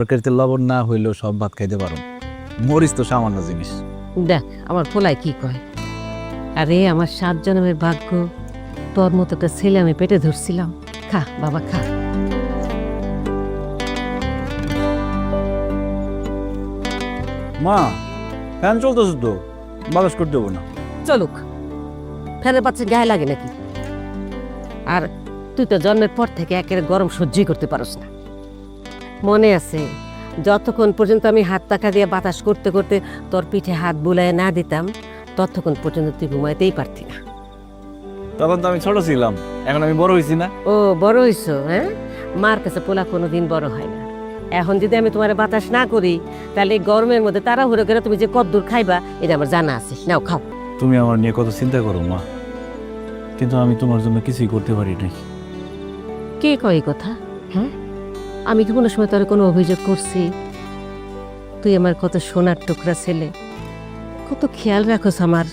তরকারিতে লবণ না হইলেও সব ভাত খাইতে পারো, মরিচ তো সামান্য জিনিস। দেখ আমার পোলায় কি কয়, আরে আমার 7 জন্মের ভাগ্য তোর মতো একটা ছেলে আমি পেটে ধরছিলাম। খা বাবা খা। মা ফ্যান চলতেছে তো, বাতাস করতে দেবো না। চলুক, ফ্যানের বাচ্চা গায়ে লাগে নাকি? আর তুই তো জন্মের পর থেকে একেবারে গরম সহ্যই করতে পারস না। মনে আছে যতক্ষণ পর্যন্ত আমি হাত পাখা দিয়ে বাতাস করতে করতে তোর পিঠে হাত বুলায় না দিতাম, ততক্ষণ পর্যন্ত তুই ঘুমাইতেই পারতি না। তখন তো আমি ছোট ছিলাম, এখন আমি বড় হয়েছি না। ও বড় হইছো? হ্যাঁ, মার কাছে পোলা কোনোদিন বড় হয় না। এখন যদি আমি তোমার বাতাস না করি, তাহলে এই গরমের মধ্যে তাড়াহুড়ো করে তুমি যে কদ্দূর খাইবা এটা আমার জানা আছে। নাও খাও। তুমি আমার নিয়ে কত চিন্তা করো মা, কিন্তু আমি তোমার জন্য কিছুই করতে পারি নাই। কে কয় এই কথা? হ্যাঁ, আমি কি কোনো সময় তোর কোনো অভিযোগ করছি? তুই আমার কত সোনার টুকরা ছেলে, কত খেয়াল রাখোস আমার।